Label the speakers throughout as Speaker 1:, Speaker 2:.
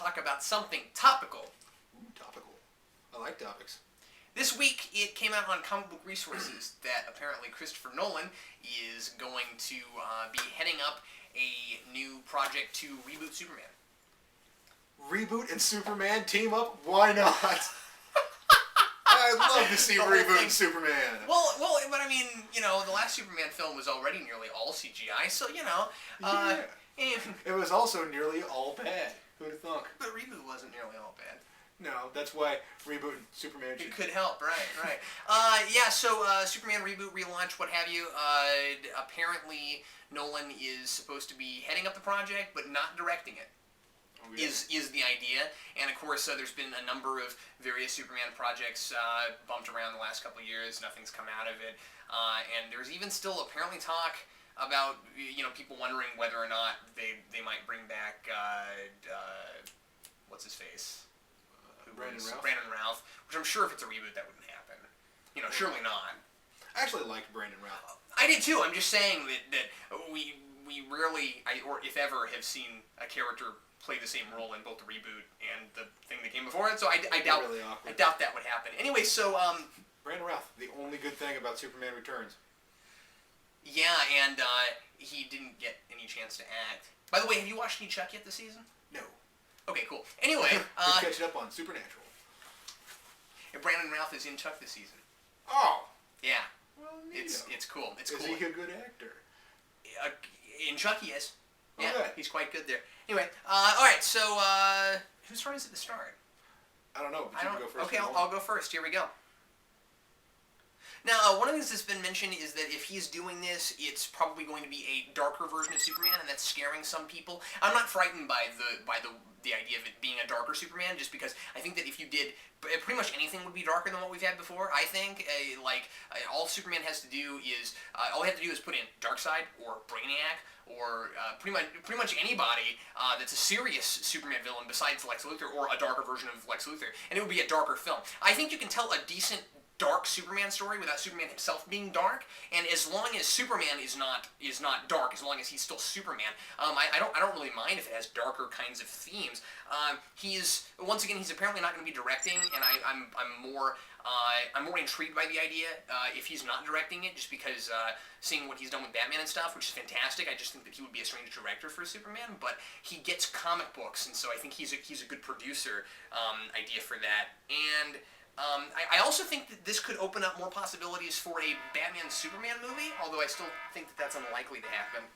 Speaker 1: talk about something topical.
Speaker 2: Ooh, topical. I like topics.
Speaker 1: This week, it came out on Comic Book Resources that apparently Christopher Nolan is going to be heading up a new project to reboot Superman.
Speaker 2: Reboot and Superman team up? Why not? I'd love to see Reboot and Superman.
Speaker 1: Well, but I mean, the last Superman film was already nearly all CGI, so,
Speaker 2: Yeah. It was also nearly all bad. Who'd have thunk?
Speaker 1: But Reboot wasn't nearly all bad.
Speaker 2: No, that's why Reboot and Superman should...
Speaker 1: It could help, right. So Superman Reboot, relaunch, what have you. Apparently, Nolan is supposed to be heading up the project, but not directing it. Oh, yeah. Is the idea. And of course, there's been a number of various Superman projects bumped around the last couple of years. Nothing's come out of it. And there's even still apparently talk about, people wondering whether or not they might bring back, what's his face? Brandon Routh, which I'm sure if it's a reboot that wouldn't happen. Surely not.
Speaker 2: I actually liked Brandon Routh.
Speaker 1: I did too. I'm just saying that we rarely, or if ever, have seen a character play the same role in both the reboot and the thing that came before it. So I doubt
Speaker 2: really awkward.
Speaker 1: I doubt that would happen. Anyway, so
Speaker 2: Brandon Routh, the only good thing about Superman Returns.
Speaker 1: Yeah, and he didn't get any chance to act. By the way, have you watched any Chuck yet this season?
Speaker 2: No.
Speaker 1: Okay, cool. Anyway,
Speaker 2: catch it up on Supernatural.
Speaker 1: And Brandon Routh is in Chuck this season.
Speaker 2: Oh.
Speaker 1: Yeah.
Speaker 2: Well,
Speaker 1: it's cool. It's
Speaker 2: cool.
Speaker 1: Is
Speaker 2: he a good actor?
Speaker 1: In Chuck, he is. Yeah,
Speaker 2: okay.
Speaker 1: He's quite good there. Anyway, all right. So, whose turn is it to start?
Speaker 2: I don't know. But you can go first.
Speaker 1: Okay, I'll go first. Here we go. Now, one of the things that's been mentioned is that if he's doing this, it's probably going to be a darker version of Superman, and that's scaring some people. I'm not frightened by the idea of it being a darker Superman, just because I think that if you did, pretty much anything would be darker than what we've had before. I think, all Superman has to do is, all he has to do is put in Darkseid or Brainiac, or pretty much anybody that's a serious Superman villain besides Lex Luthor, or a darker version of Lex Luthor, and it would be a darker film. I think you can tell a decent dark Superman story without Superman himself being dark, and as long as Superman is not dark, as long as he's still Superman, I don't really mind if it has darker kinds of themes. He's apparently not going to be directing, and I'm more intrigued by the idea if he's not directing it, just because seeing what he's done with Batman and stuff, which is fantastic. I just think that he would be a strange director for Superman, but he gets comic books, and so I think he's a good producer idea for that. And I also think that this could open up more possibilities for a Batman-Superman movie, although I still think that that's unlikely to happen.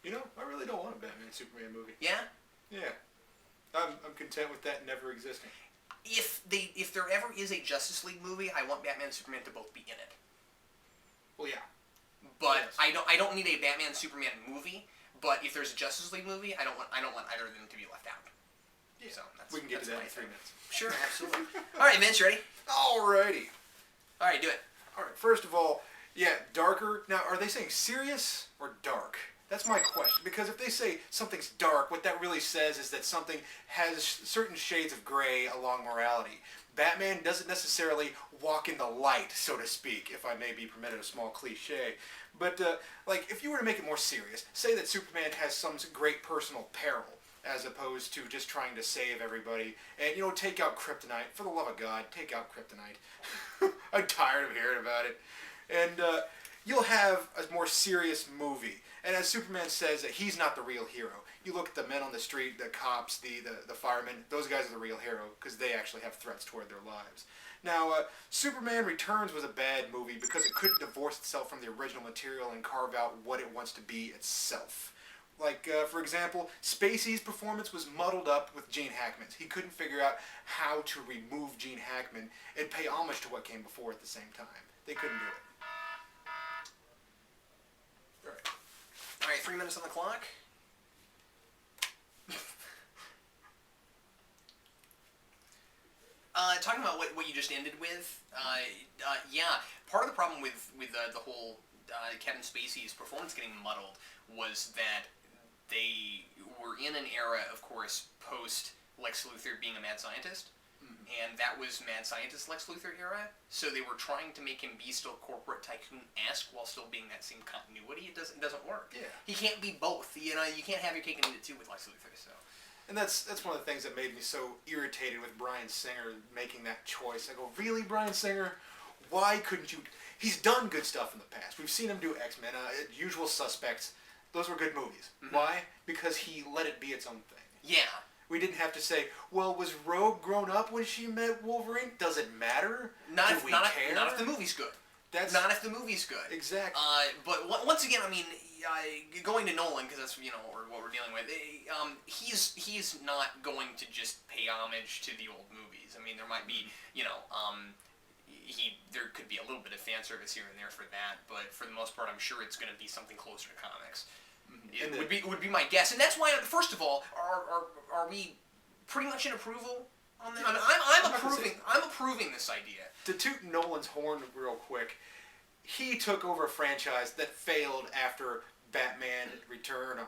Speaker 2: I really don't want a Batman-Superman movie.
Speaker 1: Yeah?
Speaker 2: Yeah. I'm content with that never existing.
Speaker 1: If there ever is a Justice League movie, I want Batman and Superman to both be in it.
Speaker 2: Well, yeah.
Speaker 1: But yes. I don't need a Batman-Superman movie, but if there's a Justice League movie, I don't want either of them to be left out.
Speaker 2: Yeah.
Speaker 1: So
Speaker 2: we can get to that in 3 minutes.
Speaker 1: Sure, absolutely. All right, Vince, ready?
Speaker 2: Alrighty.
Speaker 1: All right, do it.
Speaker 2: All right, first of all, yeah, darker. Now, are they saying serious or dark? That's my question. Because if they say something's dark, what that really says is that something has certain shades of gray along morality. Batman doesn't necessarily walk in the light, so to speak, if I may be permitted a small cliche. But, if you were to make it more serious, say that Superman has some great personal peril, as opposed to just trying to save everybody. And, take out kryptonite. For the love of God, take out kryptonite. I'm tired of hearing about it. And you'll have a more serious movie. And as Superman says, that he's not the real hero. You look at the men on the street, the cops, the firemen, those guys are the real hero, because they actually have threats toward their lives. Now, Superman Returns was a bad movie because it couldn't divorce itself from the original material and carve out what it wants to be itself. For example, Spacey's performance was muddled up with Gene Hackman's. He couldn't figure out how to remove Gene Hackman and pay homage to what came before at the same time. They couldn't do it.
Speaker 1: All right, 3 minutes on the clock. Talking about what you just ended with, yeah, part of the problem with the whole Kevin Spacey's performance getting muddled was that they were in an era, of course, post Lex Luthor being a mad scientist, and that was mad scientist Lex Luthor era, so they were trying to make him be still corporate tycoon-esque while still being that same continuity. It doesn't work.
Speaker 2: Yeah.
Speaker 1: He can't be both. You can't have your cake and eat it too with Lex Luthor, so...
Speaker 2: And that's one of the things that made me so irritated with Bryan Singer making that choice. I go, really, Bryan Singer? Why couldn't you? He's done good stuff in the past. We've seen him do X-Men, Usual Suspects. Those were good movies. Mm-hmm. Why? Because he let it be its own thing.
Speaker 1: Yeah.
Speaker 2: We didn't have to say, well, was Rogue grown up when she met Wolverine? Does it matter?
Speaker 1: Not
Speaker 2: Do
Speaker 1: if,
Speaker 2: we
Speaker 1: not
Speaker 2: care?
Speaker 1: If, not if the movie's good. Not if the movie's good.
Speaker 2: Exactly.
Speaker 1: But once again, I mean, going to Nolan, because that's, you know, what we're dealing with, he's not going to just pay homage to the old movies. I mean, there might be, you know, there could be a little bit of fan service here and there for that, but for the most part, I'm sure it's going to be something closer to comics. It would be my guess, and that's why. First of all, are we pretty much in approval on this? I mean, I'm approving this idea.
Speaker 2: To toot Nolan's horn real quick, he took over a franchise that failed after Batman Returns.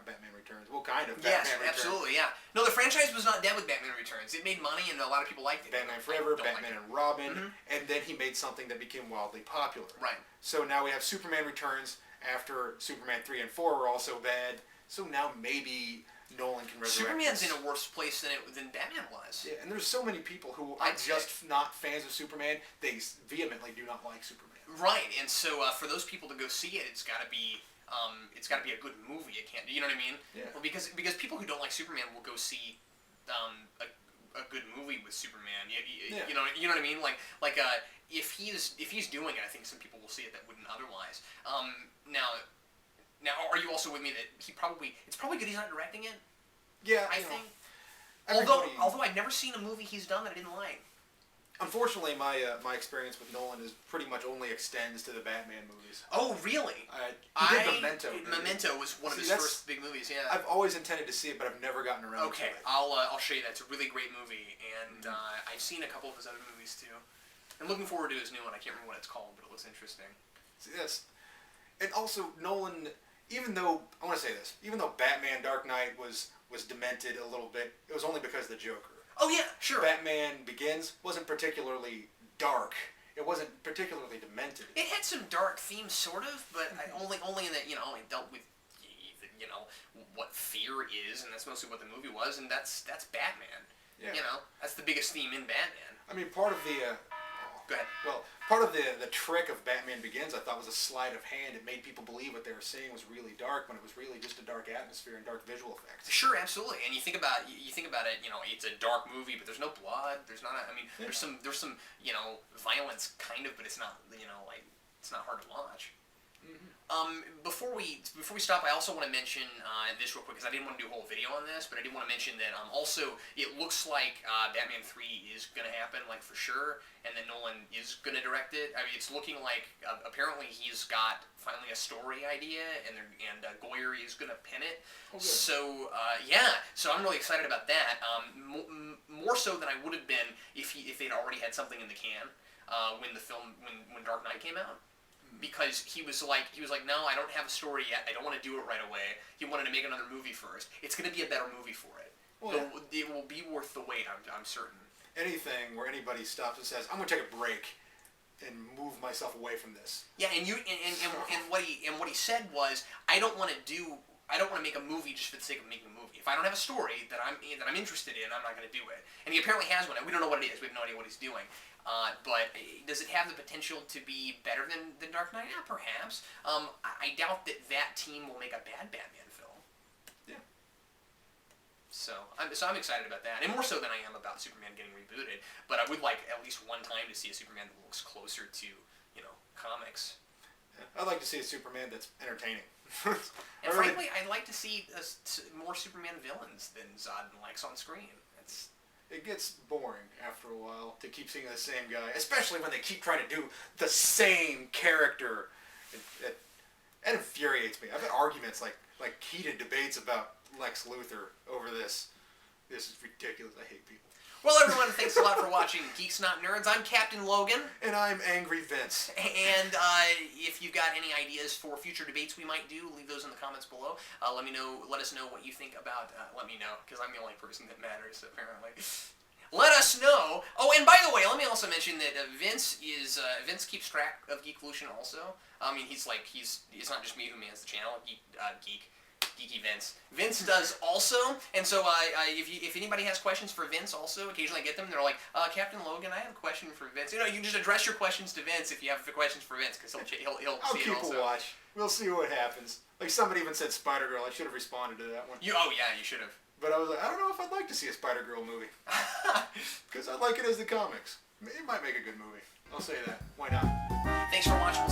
Speaker 2: Well, kind of.
Speaker 1: Yes,
Speaker 2: Batman
Speaker 1: absolutely, yeah. No, the franchise was not dead with Batman Returns. It made money, and a lot of people liked it.
Speaker 2: Batman Forever, Batman and Robin, and then he made something that became wildly popular.
Speaker 1: Right.
Speaker 2: So now we have Superman Returns. After Superman 3 and 4 were also bad, so now maybe Nolan can resurrect
Speaker 1: Superman's
Speaker 2: this.
Speaker 1: in a worse place than Batman was.
Speaker 2: Yeah, and there's so many people who are just not fans of Superman. They vehemently do not like Superman.
Speaker 1: Right, and so for those people to go see it, it's got to be a good movie. It can't, you know what I mean?
Speaker 2: Yeah.
Speaker 1: Well, because people who don't like Superman will go see a good movie with Superman.
Speaker 2: Yeah.
Speaker 1: You know what I mean? Like if he's doing it, I think some people will see it that wouldn't otherwise. Now, are you also with me that it's probably good he's not directing it?
Speaker 2: Yeah,
Speaker 1: I think.
Speaker 2: Everybody...
Speaker 1: Although I've never seen a movie he's done that I didn't like.
Speaker 2: Unfortunately, my experience with Nolan is pretty much only extends to the Batman movies.
Speaker 1: Oh, really?
Speaker 2: He did Memento.
Speaker 1: Memento was one of his first big movies. Yeah.
Speaker 2: I've always intended to see it, but I've never gotten around to it.
Speaker 1: Okay, I'll show you that. It's a really great movie, and I've seen a couple of his other movies too. I'm looking forward to his new one. I can't remember what it's called, but it looks interesting.
Speaker 2: Yes, and also Nolan. Even though Batman Dark Knight was demented a little bit, it was only because of the Joker.
Speaker 1: Oh yeah, sure.
Speaker 2: Batman Begins wasn't particularly dark. It wasn't particularly demented.
Speaker 1: It had some dark themes, sort of, but only in that, you know, it dealt with, you know, what fear is, and that's mostly what the movie was, and that's Batman. Yeah. You know, that's the biggest theme in Batman.
Speaker 2: I mean, part of the
Speaker 1: Go ahead.
Speaker 2: Well, part of the trick of Batman Begins, I thought, was a sleight of hand. It made people believe what they were seeing was really dark when it was really just a dark atmosphere and dark visual effects.
Speaker 1: Sure, absolutely. And you think about it, you know, it's a dark movie, but there's no blood. There's not. There's some you know, violence, kind of, but it's not. You know, like, it's not hard to watch. Before we stop, I also want to mention this real quick, because I didn't want to do a whole video on this, but I did want to mention that also it looks like Batman 3 is going to happen, like, for sure, and that Nolan is going to direct it. I mean, it's looking like apparently he's got finally a story idea, and Goyer is going to pin it. Oh, so so I'm really excited about that. More so than I would have been if they'd already had something in the can when Dark Knight came out. Because he was like, no, I don't have a story yet. I don't want to do it right away. He wanted to make another movie first. It's going to be a better movie for it. Well, it will be worth the wait. I'm certain.
Speaker 2: Anything where anybody stops and says, "I'm going to take a break and move myself away from this."
Speaker 1: Yeah, and what he said was, I don't want to make a movie just for the sake of making a movie. If I don't have a story that I'm interested in, I'm not going to do it. And he apparently has one. We don't know what it is. We have no idea what he's doing. But does it have the potential to be better than Dark Knight? Yeah, perhaps. I doubt that team will make a bad Batman film.
Speaker 2: Yeah.
Speaker 1: So I'm excited about that, and more so than I am about Superman getting rebooted. But I would like at least one time to see a Superman that looks closer to, you know, comics.
Speaker 2: Yeah. I'd like to see a Superman that's entertaining.
Speaker 1: And frankly, I'd like to see more Superman villains than Zod likes on screen.
Speaker 2: It gets boring after a while to keep seeing the same guy, especially when they keep trying to do the same character. It infuriates me. I've had arguments, like heated debates about Lex Luthor over this. This is ridiculous. I hate people.
Speaker 1: Well, everyone, thanks a lot for watching Geeks Not Nerds. I'm Captain Logan.
Speaker 2: And I'm Angry Vince.
Speaker 1: And if you've got any ideas for future debates we might do, leave those in the comments below. Let us know what you think about, let me know, because I'm the only person that matters, apparently. Let us know. Oh, and by the way, let me also mention that Vince keeps track of Geeklution also. I mean, it's not just me who mans the channel, Geeky Vince. Vince does also, and so if anybody has questions for Vince also, occasionally I get them, they're like, Captain Logan, I have a question for Vince. You know, you can just address your questions to Vince if you have questions for Vince, because he'll
Speaker 2: I'll
Speaker 1: see it
Speaker 2: keep
Speaker 1: also.
Speaker 2: a watch. We'll see what happens. Like somebody even said Spider-Girl. I should have responded to that one.
Speaker 1: Oh yeah, you should have.
Speaker 2: But I was like, I don't know if I'd like to see a Spider-Girl movie. Because I like it as the comics. It might make a good movie. I'll say that. Why not?
Speaker 1: Thanks for watching.